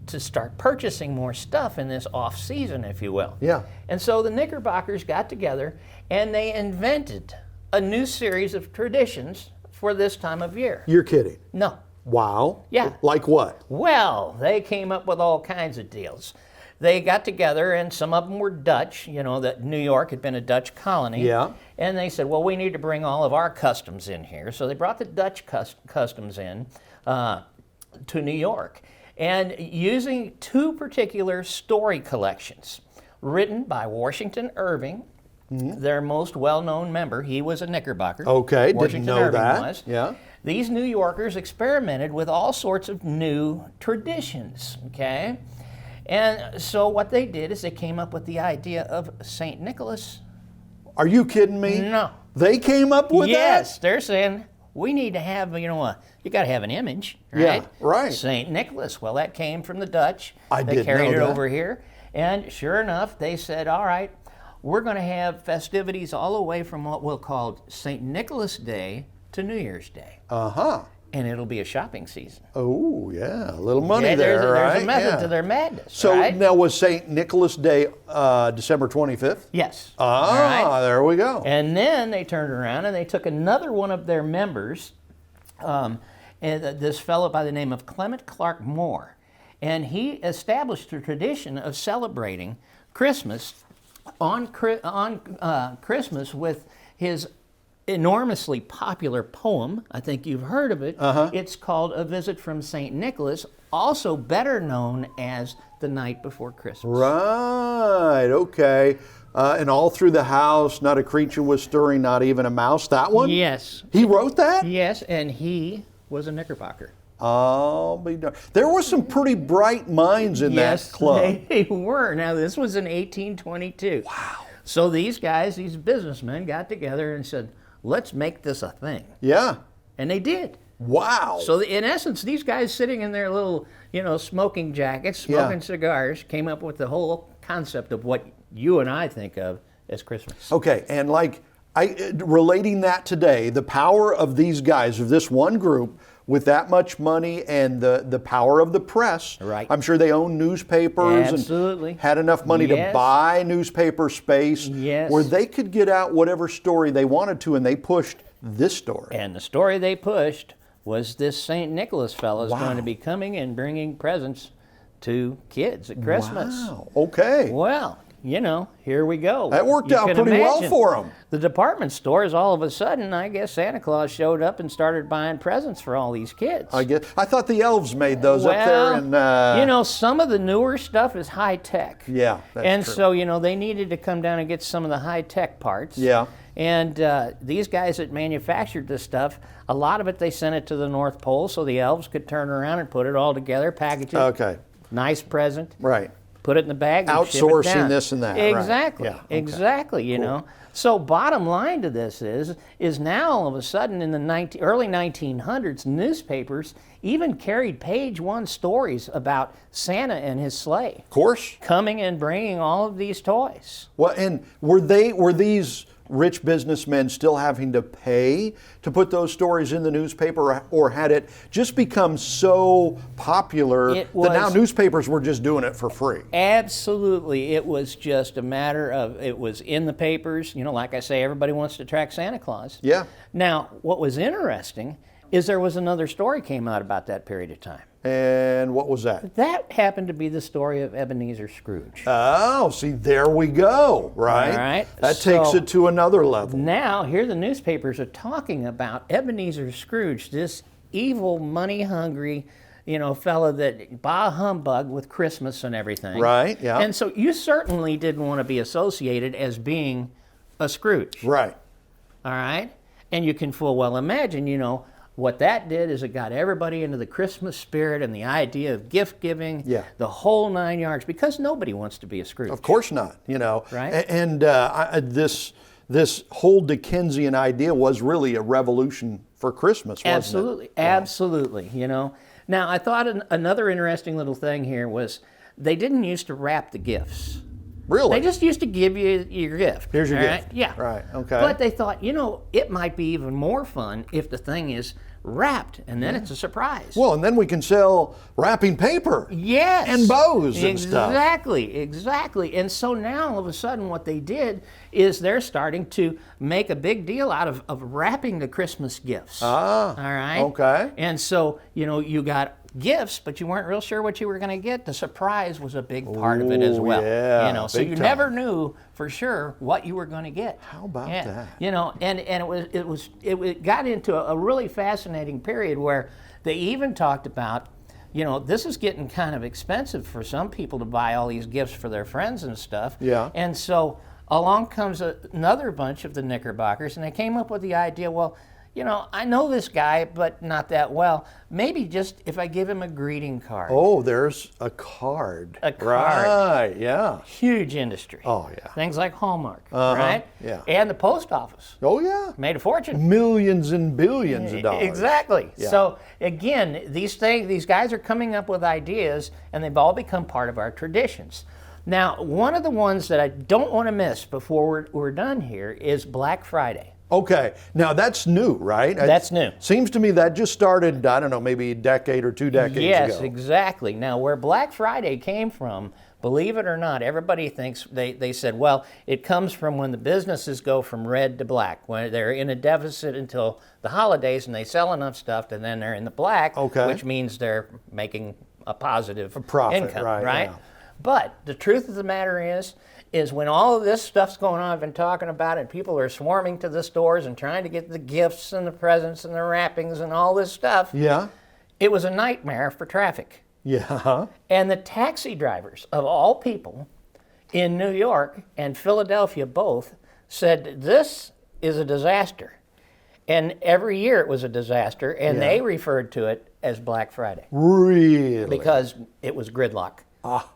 to start purchasing more stuff in this off season, if you will. Yeah. And so the Knickerbockers got together and they invented a new series of traditions for this time of year. You're kidding. No. Wow. Yeah. Like what? Well, they came up with all kinds of deals. They got together, and some of them were Dutch, that New York had been a Dutch colony. Yeah. And they said, well, we need to bring all of our customs in here. So they brought the Dutch customs in to New York. And using two particular story collections written by Washington Irving, their most well-known member. He was a Knickerbocker. Okay, Washington didn't know Irving that. was. Yeah. These New Yorkers experimented with all sorts of new traditions, okay? And so what they did is they came up with the idea of St. Nicholas. Are you kidding me? No. They came up with Yes, that? they're saying, we need to have, you got to have an image, right? Yeah, right. St. Nicholas. Well, that came from the Dutch. I They did carried know it that. over here. And sure enough, they said, all right, we're going to have festivities all the way from what we'll call St. Nicholas Day to New Year's Day. Uh-huh. And it'll be a shopping season. Oh, yeah. A little money Yeah, there, right? there's a method Yeah. to their madness, So right? now was St. Nicholas Day December 25th? Yes. Ah, All right? there we go. And then they turned around and they took another one of their members, and this fellow by the name of Clement Clark Moore, and he established a tradition of celebrating Christmas on Christmas with his enormously popular poem. I think you've heard of it. It's called A Visit from St. Nicholas, also better known as The Night Before Christmas. Right, okay. And all through the house, not a creature was stirring, not even a mouse. That one? Yes. He wrote that? Yes, and he was a Knickerbocker. Oh, be darned. There were some pretty bright minds in that club. Yes, they were. Now, this was in 1822. Wow. So these guys, these businessmen, got together and said, let's make this a thing. Yeah. And they did. Wow. So in essence, these guys sitting in their little, smoking jackets, smoking cigars, came up with the whole concept of what you and I think of as Christmas. Okay, and relating that today, the power of these guys, of this one group, with that much money and the power of the press. Right. I'm sure they owned newspapers Absolutely. and had enough money to buy newspaper space where they could get out whatever story they wanted to, and they pushed this story. And the story they pushed was this St. Nicholas fellow is going to be coming and bringing presents to kids at Christmas. Wow, okay. Well, here we go. That worked out pretty well for them. The department stores, all of a sudden, I guess Santa Claus showed up and started buying presents for all these kids. I thought the elves made those up there. And some of the newer stuff is high tech. Yeah, that's and true. So, they needed to come down and get some of the high tech parts. Yeah. And these guys that manufactured this stuff, a lot of it they sent it to the North Pole so the elves could turn around and put it all together, package it. Okay. Nice present. Right. Put it in the bag and ship it Outsourcing down. this and that. Exactly. Right. Yeah. Exactly. Cool. So bottom line to this is now all of a sudden in the early 1900s, newspapers even carried page one stories about Santa and his sleigh. Of course. Coming and bringing all of these toys. Well, and were these rich businessmen still having to pay to put those stories in the newspaper, or had it just become so popular that now newspapers were just doing it for free? Absolutely. It was just a matter of, it was in the papers. Like I say, everybody wants to track Santa Claus. Yeah. Now, what was interesting is there was another story came out about that period of time. And what was that? That happened to be the story of Ebenezer Scrooge. Oh, see, there we go, right? All right. That takes it to another level. Now, here the newspapers are talking about Ebenezer Scrooge, this evil, money-hungry, fella that bah humbug with Christmas and everything. Right, yeah. And so you certainly didn't want to be associated as being a Scrooge. Right. All right? And you can full well imagine, what that did is it got everybody into the Christmas spirit and the idea of gift giving, the whole 9 yards, because nobody wants to be a Scrooge. Of course not, Right? And this whole Dickensian idea was really a revolution for Christmas, wasn't Absolutely, it? absolutely, Now, I thought another interesting little thing here was they didn't used to wrap the gifts. Really? They just used to give you your gift. Here's your gift. Right? Yeah. Right, okay. But they thought, it might be even more fun if the thing is wrapped, and then it's a surprise. Well, and then we can sell wrapping paper. Yes. And bows and stuff. Exactly. And so now, all of a sudden, what they did is they're starting to make a big deal out of wrapping the Christmas gifts. Ah. All right? Okay. And so, you got gifts, but you weren't real sure what you were going to get. The surprise was a big part of it as well. Yeah, so big you time. never knew for sure what you were going to get. How about that? And it got into a really fascinating period where they even talked about, this is getting kind of expensive for some people to buy all these gifts for their friends and stuff. Yeah. And so along comes another bunch of the Knickerbockers, and they came up with the idea, well, I know this guy, but not that well. Maybe just if I give him a greeting card. Oh, there's a card. A card. Right, yeah. Huge industry. Oh, yeah. Things like Hallmark, right? Yeah. And the post office. Oh, yeah. Made a fortune. Millions and billions of dollars. Exactly. Yeah. So again, these guys are coming up with ideas, and they've all become part of our traditions. Now, one of the ones that I don't want to miss before we're done here is Black Friday. Okay, now that's new, right? That's new. Seems to me that just started, I don't know, maybe a decade or 2 decades ago. Yes, exactly. Now, where Black Friday came from, believe it or not, everybody thinks, they said, well, it comes from when the businesses go from red to black, when they're in a deficit until the holidays and they sell enough stuff, and then they're in the black, Okay. which means they're making a positive profit, income, right, yeah. But the truth of the matter is when all of this stuff's going on, I've been talking about it, people are swarming to the stores and trying to get the gifts and the presents and the wrappings and all this stuff. Yeah. It was a nightmare for traffic. Yeah. And the taxi drivers, of all people, in New York and Philadelphia both, said this is a disaster. And every year it was a disaster, and they referred to it as Black Friday. Really? Because it was gridlock.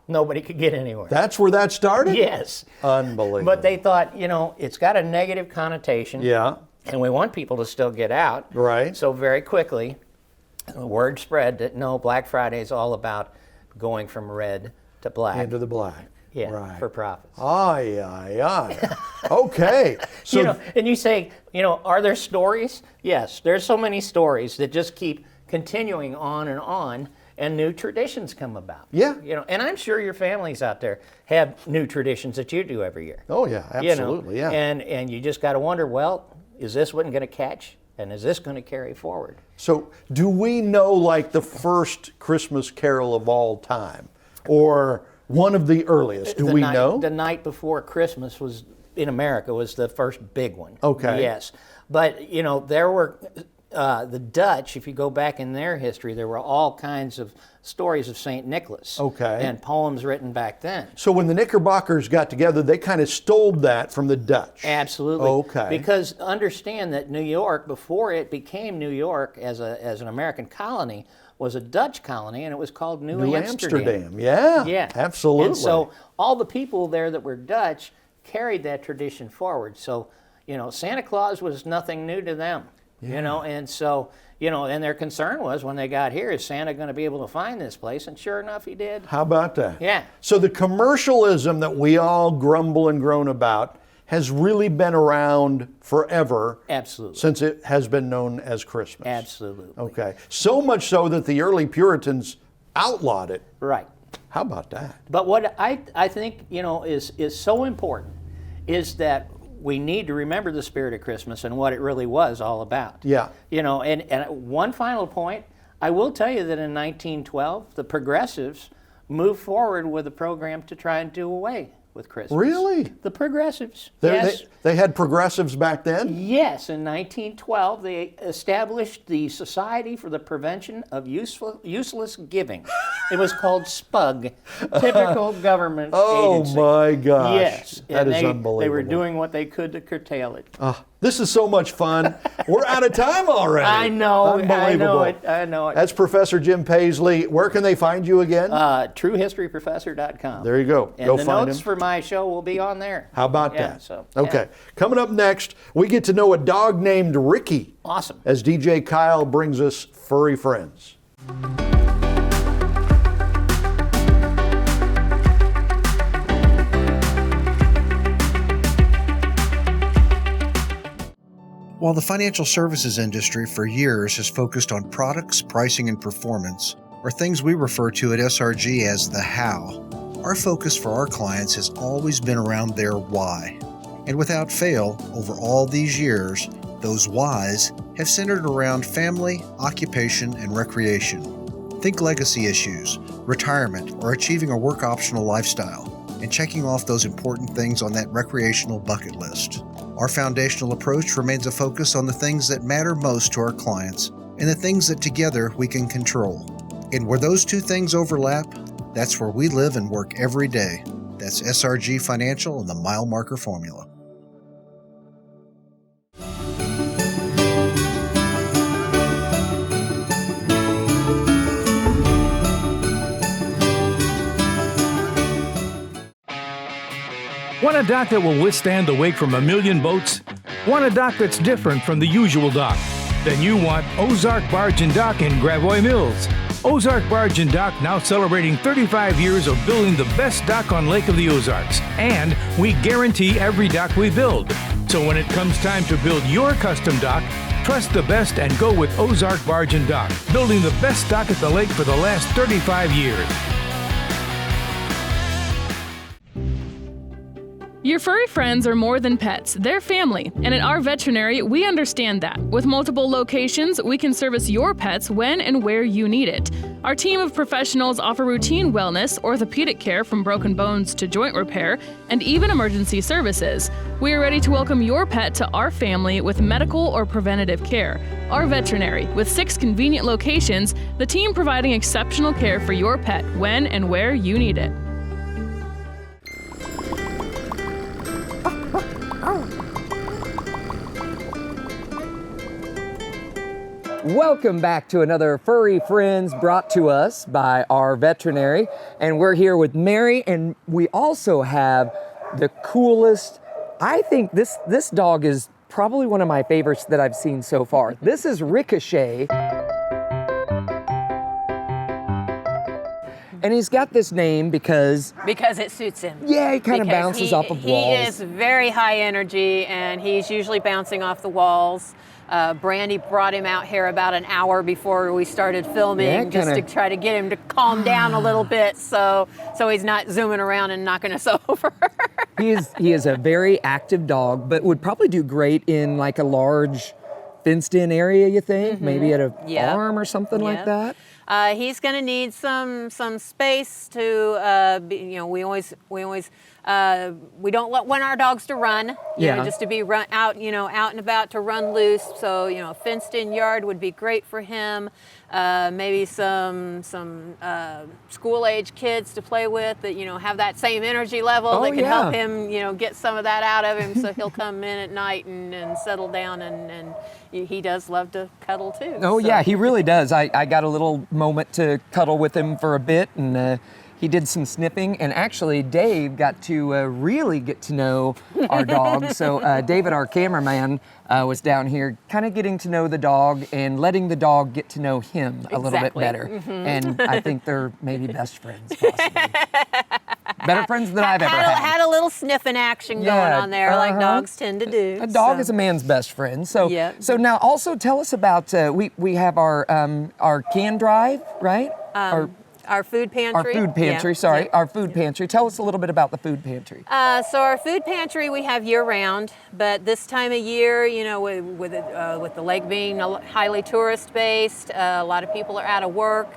Nobody could get anywhere. That's where that started? Yes. Unbelievable. But they thought, it's got a negative connotation. Yeah. And we want people to still get out. Right. So very quickly, the word spread that no, Black Friday is all about going from red to black. Into the black. Yeah, right. for profits. Aye, aye, aye. Okay. So, and you say, are there stories? Yes, there's so many stories that just keep continuing on, and new traditions come about. Yeah. And I'm sure your families out there have new traditions that you do every year. Oh yeah, absolutely, yeah. And you just got to wonder, well, is this one going to catch? And is this going to carry forward? So do we know like the first Christmas carol of all time? Or one of the earliest? Do we know? The night before Christmas was, in America, was the first big one. Okay. Yes. But, there were, the Dutch, if you go back in their history, there were all kinds of stories of St. Nicholas. Okay. And poems written back then. So when the Knickerbockers got together, they kind of stole that from the Dutch. Absolutely. Okay. Because understand that New York, before it became New York as an American colony, was a Dutch colony, and it was called New Amsterdam. Yeah, Yeah. absolutely. And so all the people there that were Dutch carried that tradition forward. So, Santa Claus was nothing new to them, and so, and their concern was when they got here, is Santa going to be able to find this place? And sure enough, he did. How about that? Yeah. So the commercialism that we all grumble and groan about has really been around forever. Absolutely. Since it has been known as Christmas. Absolutely. Okay. So much so that the early Puritans outlawed it. Right. How about that? But what I think, is so important is that we need to remember the spirit of Christmas and what it really was all about. Yeah. And one final point, I will tell you that in 1912, the progressives moved forward with a program to try and do away with Christmas. Really? The progressives. Yes. They had progressives back then? Yes, in 1912 they established the Society for the Prevention of Useless Giving. It was called SPUG, typical government agency. Oh my gosh. Yes. That is They unbelievable. were doing what they could to curtail it. This is so much fun. We're out of time already. I know. Unbelievable. I know it. That's Professor Jim Pasley. Where can they find you again? TrueHistoryProfessor.com. There you go. And Go the find notes him. for my show will be on there. How about Yeah, that? so, Okay. yeah. Coming up next, we get to know a dog named Ricky. Awesome. As DJ Kyle brings us Furry Friends. While the financial services industry for years has focused on products, pricing, and performance, or things we refer to at SRG as the how, our focus for our clients has always been around their why. And without fail, over all these years, those whys have centered around family, occupation, and recreation. Think legacy issues, retirement, or achieving a work optional lifestyle, and checking off those important things on that recreational bucket list. Our foundational approach remains a focus on the things that matter most to our clients and the things that together we can control. And where those two things overlap, that's where we live and work every day. That's SRG Financial and the Mile Marker Formula. Want a dock that will withstand the wake from a million boats? Want a dock that's different from the usual dock? Then you want Ozark Barge and Dock in Gravois Mills. Ozark Barge and Dock now celebrating 35 years of building the best dock on Lake of the Ozarks. And we guarantee every dock we build. So when it comes time to build your custom dock, trust the best and go with Ozark Barge and Dock, building the best dock at the lake for the last 35 years. Your furry friends are more than pets, they're family. And at our veterinary, we understand that. With multiple locations, we can service your pets when and where you need it. Our team of professionals offer routine wellness, orthopedic care from broken bones to joint repair, and even emergency services. We are ready to welcome your pet to our family with medical or preventative care. Our Veterinary, with 6 convenient locations, the team providing exceptional care for your pet when and where you need it. Welcome back to another Furry Friends brought to us by our veterinary. And we're here with Mary, and we also have the coolest, I think this dog is probably one of my favorites that I've seen so far. This is Ricochet. And he's got this name because it suits him. Yeah, he kind of bounces off of walls. He is very high energy, and he's usually bouncing off the walls. Brandy brought him out here about an hour before we started filming, just to try to get him to calm down a little bit, so he's not zooming around and knocking us over. He is a very active dog, but would probably do great in like a large fenced-in area. You think maybe at a farm or something like that. He's going to need some space to, we don't want our dogs to run, you know, just to be out and about, to run loose. So, a fenced-in yard would be great for him. Maybe some school-age kids to play with that, have that same energy level that can help him, get some of that out of him, so he'll come in at night and settle down, and he does love to cuddle too. Oh yeah, he really does. I got a little moment to cuddle with him for a bit, and he did some sniffing, and actually Dave got to really get to know our dog. So David, our cameraman, was down here kind of getting to know the dog and letting the dog get to know him a little bit better. And I think they're maybe best friends, possibly. Better friends than I've ever had. Had a little sniffing action going on there, like dogs tend to do. A dog is a man's best friend. So so now also tell us about, we have our can drive, right? Our food pantry. Our food pantry, our food pantry. Tell us a little bit about the food pantry. So our food pantry we have year-round, but this time of year, with the lake being highly tourist-based, a lot of people are out of work.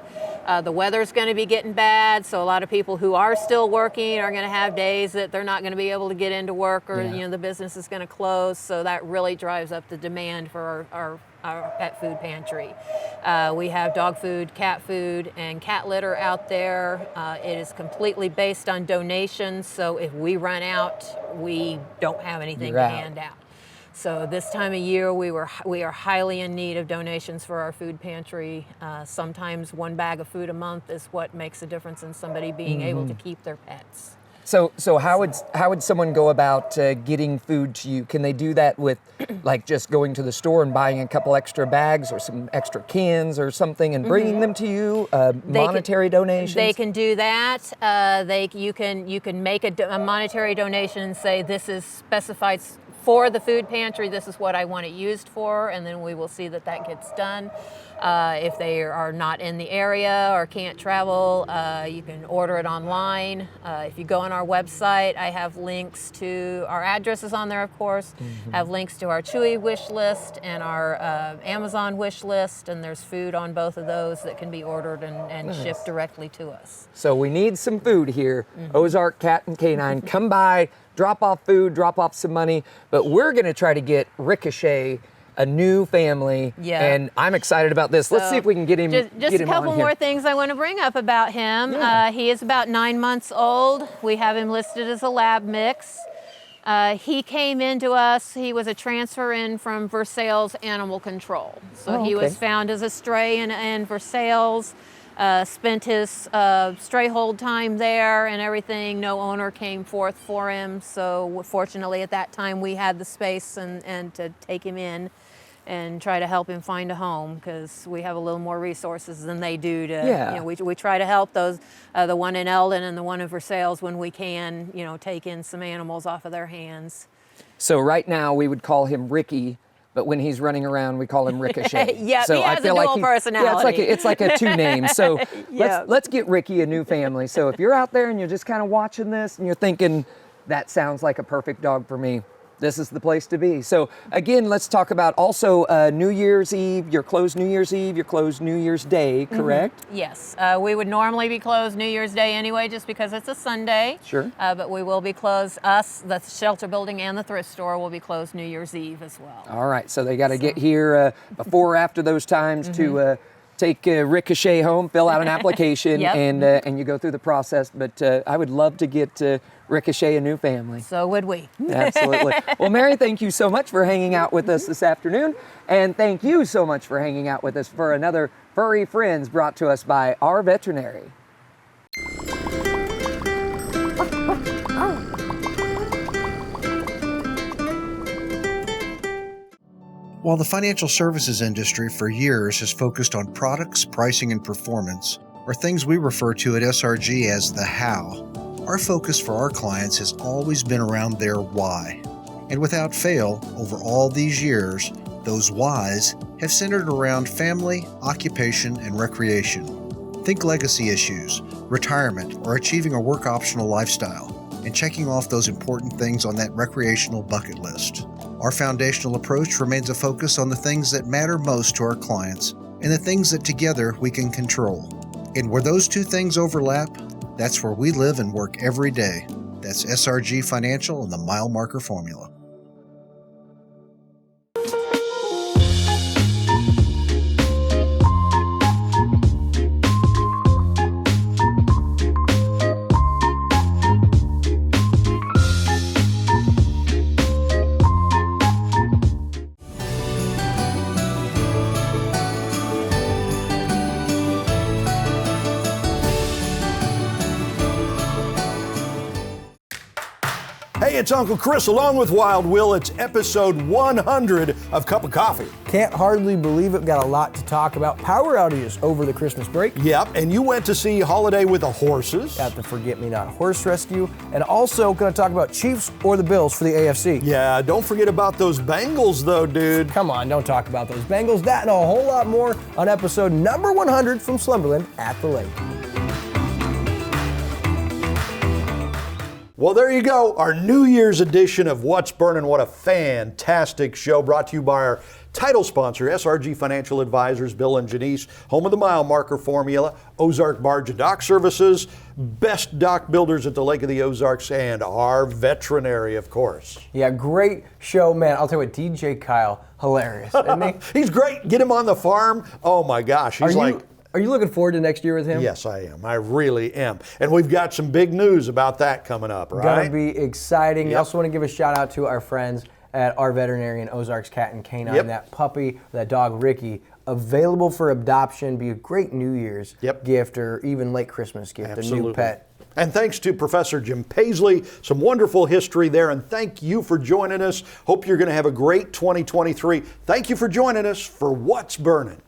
The weather's going to be getting bad, so a lot of people who are still working are going to have days that they're not going to be able to get into work, or the business is going to close. So that really drives up the demand for our pet food pantry. We have dog food, cat food, and cat litter out there. It is completely based on donations, so if we run out, we don't have anything to hand out. So this time of year, we are highly in need of donations for our food pantry. Sometimes one bag of food a month is what makes a difference in somebody being able to keep their pets. So how would someone go about getting food to you? Can they do that with like just going to the store and buying a couple extra bags or some extra cans or something and bringing them to you? Monetary donations? They can do that. You can make a monetary donation and say this is specified for the food pantry, this is what I want it used for, and then we will see that gets done. If they are not in the area or can't travel, you can order it online. If you go on our website, I have links to our addresses on there, of course, have links to our Chewy wish list and our Amazon wish list, and there's food on both of those that can be ordered and shipped directly to us. So we need some food here. Ozark Cat and Canine, come by, drop off food, drop off some money, but we're going to try to get Ricochet a new family, and I'm excited about this. Let's see if we can get him. Just a couple more things I want to bring up about him. He is about 9 months old. We have him listed as a lab mix. He came into us. He was a transfer in from Versailles Animal Control. So he was found as a stray in Versailles. Spent his stray hold time there and everything. No owner came forth for him. So fortunately at that time we had the space and to take him in and try to help him find a home, because we have a little more resources than they do to, we try to help those, the one in Eldon and the one in Versailles when we can, take in some animals off of their hands. So right now we would call him Ricky, but when he's running around, we call him Ricochet. So he has a dual personality. Yeah, it's like a two name. So let's get Ricky a new family. So if you're out there and you're just kind of watching this and you're thinking, that sounds like a perfect dog for me, this is the place to be. So again, let's talk about also New Year's Eve. You're closed New Year's Eve, you're closed New Year's Day, correct? Yes, we would normally be closed New Year's Day anyway, just because it's a Sunday. Sure. But we will be closed. Us, the shelter building and the thrift store will be closed New Year's Eve as well. All right, so they got to get here before or after those times to take Ricochet home, fill out an application, Yep. and you go through the process. But I would love to get Ricochet a new family. So would we. Absolutely. Well, Mary, thank you so much for hanging out with us this afternoon. And thank you so much for hanging out with us for another Furry Friends brought to us by our veterinary. While the financial services industry for years has focused on products, pricing, and performance, or things we refer to at SRG as the how, our focus for our clients has always been around their why. And without fail, over all these years, those whys have centered around family, occupation, and recreation. Think legacy issues, retirement, or achieving a work optional lifestyle, and checking off those important things on that recreational bucket list. Our foundational approach remains a focus on the things that matter most to our clients and the things that together we can control. And where those two things overlap, that's where we live and work every day. That's SRG Financial and the Mile Marker Formula. Hey, it's Uncle Chris along with Wild Will. It's episode 100 of Cup of Coffee. Can't hardly believe it. Got a lot to talk about. Power outages over the Christmas break. Yep, and you went to see Holiday with the Horses. At the Forget-Me-Not Horse Rescue. And also going to talk about Chiefs or the Bills for the AFC. Yeah, don't forget about those Bengals though, dude. Come on, don't talk about those Bengals. That and a whole lot more on episode number 100 from Slumberland at the Lake. Well, there you go, our New Year's edition of What's Burnin'. What a fantastic show, brought to you by our title sponsor, SRG Financial Advisors, Bill and Janice, home of the Mile Marker Formula, Ozark Barge and Dock Services, best dock builders at the Lake of the Ozarks, and our veterinary, of course. Yeah, great show, man. I'll tell you what, DJ Kyle, hilarious, isn't he? He's great. Get him on the farm. Oh my gosh, he's Are you looking forward to next year with him? Yes, I am. I really am. And we've got some big news about that coming up, right? Gonna be exciting. Yep. I also want to give a shout out to our friends at our veterinarian, Ozarks Cat and Canine. Yep. That puppy, that dog Ricky, available for adoption. Be a great New Year's gift or even late Christmas gift. Absolutely. A new pet. And thanks to Professor Jim Pasley, some wonderful history there, and thank you for joining us. Hope you're going to have a great 2023. Thank you for joining us for What's Burnin'.